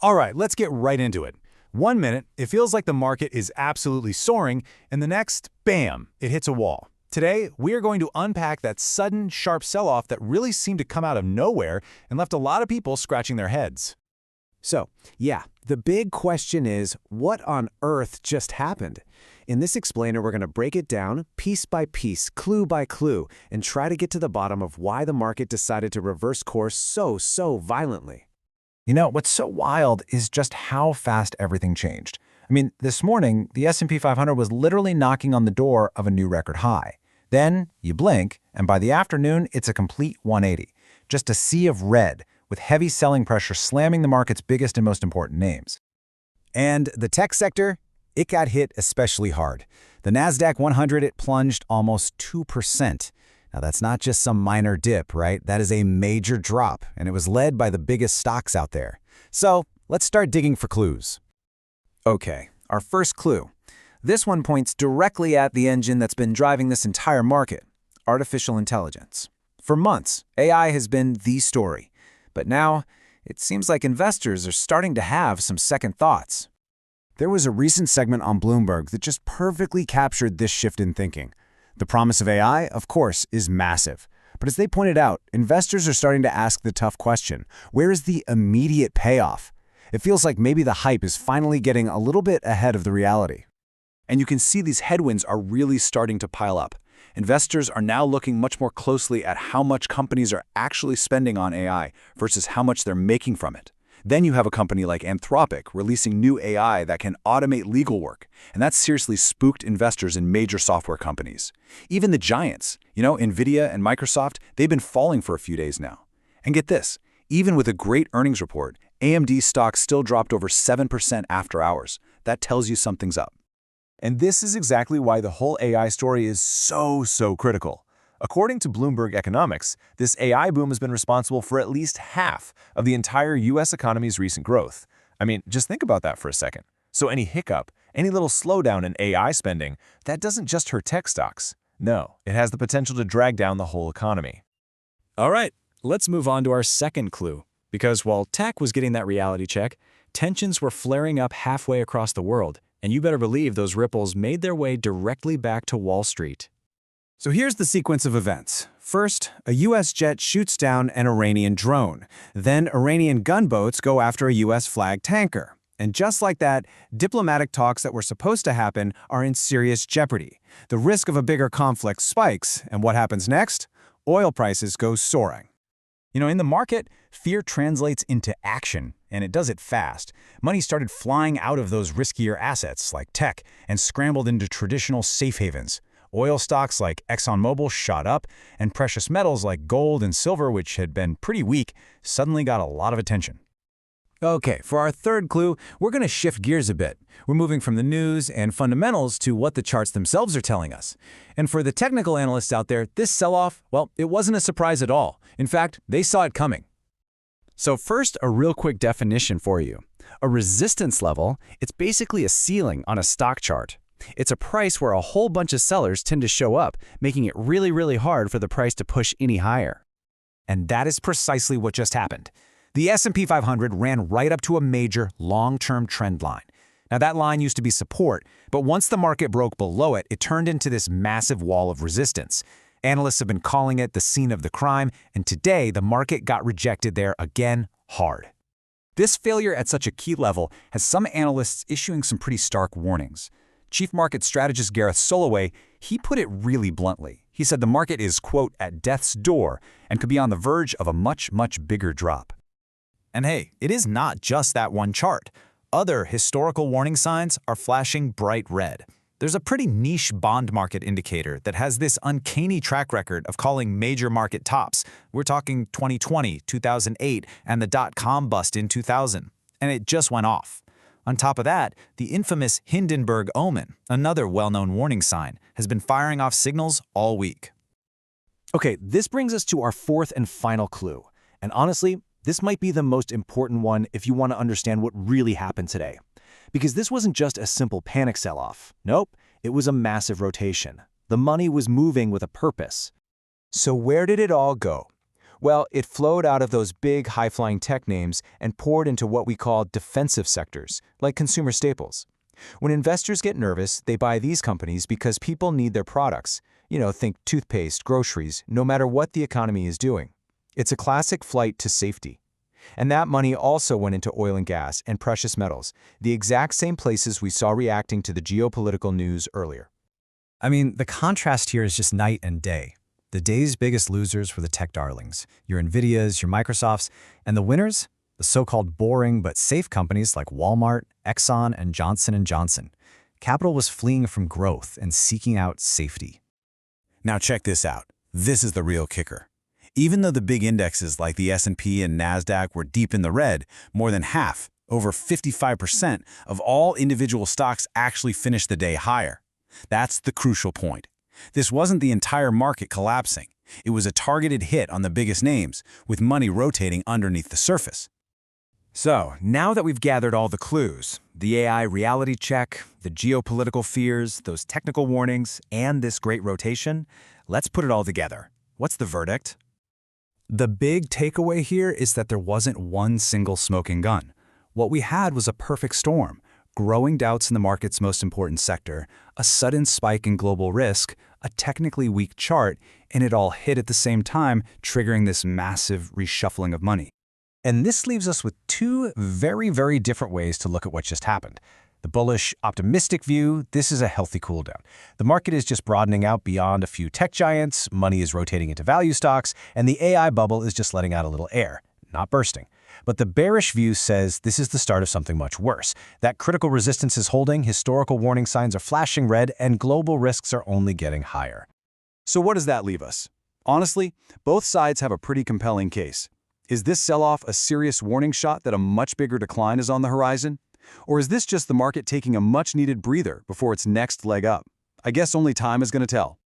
All right, let's get right into it. 1 minute, it feels like the market is absolutely soaring, and the next, bam, it hits a wall. Today, we are going to unpack that sudden, sharp sell-off that really seemed to come out of nowhere and left a lot of people scratching their heads. So, yeah, the big question is, what on earth just happened? In this explainer, we're going to break it down piece by piece, clue by clue, and try to get to the bottom of why the market decided to reverse course so violently. You know, what's so wild is just how fast everything changed. I mean, this morning, the S&P 500 was literally knocking on the door of a new record high. Then, you blink, and by the afternoon, it's a complete 180. Just a sea of red, with heavy selling pressure slamming the market's biggest and most important names. And the tech sector, it got hit especially hard. The Nasdaq 100, it plunged almost 2%. Now, that's not just some minor dip, right? That is a major drop, and it was led by the biggest stocks out there. So, let's start digging for clues. Okay, our first clue. This one points directly at the engine that's been driving this entire market, artificial intelligence. For months, AI has been the story. But now, it seems like investors are starting to have some second thoughts. There was a recent segment on Bloomberg that just perfectly captured this shift in thinking. The promise of AI, of course, is massive. But as they pointed out, investors are starting to ask the tough question, where is the immediate payoff? It feels like maybe the hype is finally getting a little bit ahead of the reality. And you can see these headwinds are really starting to pile up. Investors are now looking much more closely at how much companies are actually spending on AI versus how much they're making from it. Then you have a company like Anthropic releasing new AI that can automate legal work, and that's seriously spooked investors in major software companies. Even the giants, NVIDIA and Microsoft, they've been falling for a few days now. And get this, even with a great earnings report, AMD stock still dropped over 7% after hours. That tells you something's up. And this is exactly why the whole AI story is so critical. According to Bloomberg Economics, this AI boom has been responsible for at least half of the entire U.S. economy's recent growth. I mean, just think about that for a second. So any hiccup, any little slowdown in AI spending, that doesn't just hurt tech stocks. No, it has the potential to drag down the whole economy. All right, let's move on to our second clue. Because while tech was getting that reality check, tensions were flaring up halfway across the world, and you better believe those ripples made their way directly back to Wall Street. So here's the sequence of events. First, a U.S. jet shoots down an Iranian drone. Then Iranian gunboats go after a U.S. flagged tanker. And just like that, diplomatic talks that were supposed to happen are in serious jeopardy. The risk of a bigger conflict spikes, and what happens next? Oil prices go soaring. In the market, fear translates into action, and it does it fast. Money started flying out of those riskier assets, like tech, and scrambled into traditional safe havens. Oil stocks like ExxonMobil shot up, and precious metals like gold and silver, which had been pretty weak, suddenly got a lot of attention. Okay, for our third clue, we're going to shift gears a bit. We're moving from the news and fundamentals to what the charts themselves are telling us. And for the technical analysts out there, this sell-off, well, it wasn't a surprise at all. In fact, they saw it coming. So first, a real quick definition for you. A resistance level, it's basically a ceiling on a stock chart. It's a price where a whole bunch of sellers tend to show up, making it really hard for the price to push any higher. And that is precisely what just happened. The S&P 500 ran right up to a major long-term trend line. Now that line used to be support, but once the market broke below it, it turned into this massive wall of resistance. Analysts have been calling it the scene of the crime, and today the market got rejected there again hard. This failure at such a key level has some analysts issuing some pretty stark warnings. Chief market strategist Gareth Soloway, he put it really bluntly. He said the market is, quote, at death's door and could be on the verge of a much bigger drop. And hey, it is not just that one chart. Other historical warning signs are flashing bright red. There's a pretty niche bond market indicator that has this uncanny track record of calling major market tops. We're talking 2020, 2008, and the dot-com bust in 2000. And it just went off. On top of that, the infamous Hindenburg Omen, another well-known warning sign, has been firing off signals all week. Okay, this brings us to our fourth and final clue. And honestly, this might be the most important one if you want to understand what really happened today. Because this wasn't just a simple panic sell-off. Nope, it was a massive rotation. The money was moving with a purpose. So where did it all go? Well, it flowed out of those big high-flying tech names and poured into what we call defensive sectors, like consumer staples. When investors get nervous, they buy these companies because people need their products. Think toothpaste, groceries, no matter what the economy is doing. It's a classic flight to safety. And that money also went into oil and gas and precious metals, the exact same places we saw reacting to the geopolitical news earlier. I mean, the contrast here is just night and day. The day's biggest losers were the tech darlings, your Nvidias, your Microsofts, and the winners, the so-called boring but safe companies like Walmart, Exxon, and Johnson & Johnson. Capital was fleeing from growth and seeking out safety. Now check this out. This is the real kicker. Even though the big indexes like the S&P and NASDAQ were deep in the red, more than half, over 55% of all individual stocks actually finished the day higher. That's the crucial point. This wasn't the entire market collapsing. It was a targeted hit on the biggest names, with money rotating underneath the surface. So, now that we've gathered all the clues, the AI reality check, the geopolitical fears, those technical warnings, and this great rotation, let's put it all together. What's the verdict? The big takeaway here is that there wasn't one single smoking gun. What we had was a perfect storm: growing doubts in the market's most important sector, a sudden spike in global risk, a technically weak chart, and it all hit at the same time, triggering this massive reshuffling of money. And this leaves us with two very, very different ways to look at what just happened. The bullish, optimistic view, this is a healthy cooldown. The market is just broadening out beyond a few tech giants, money is rotating into value stocks, and the AI bubble is just letting out a little air, not bursting. But the bearish view says this is the start of something much worse. That critical resistance is holding, historical warning signs are flashing red, and global risks are only getting higher. So what does that leave us? Honestly, both sides have a pretty compelling case. Is this sell-off a serious warning shot that a much bigger decline is on the horizon? Or is this just the market taking a much-needed breather before its next leg up? I guess only time is going to tell.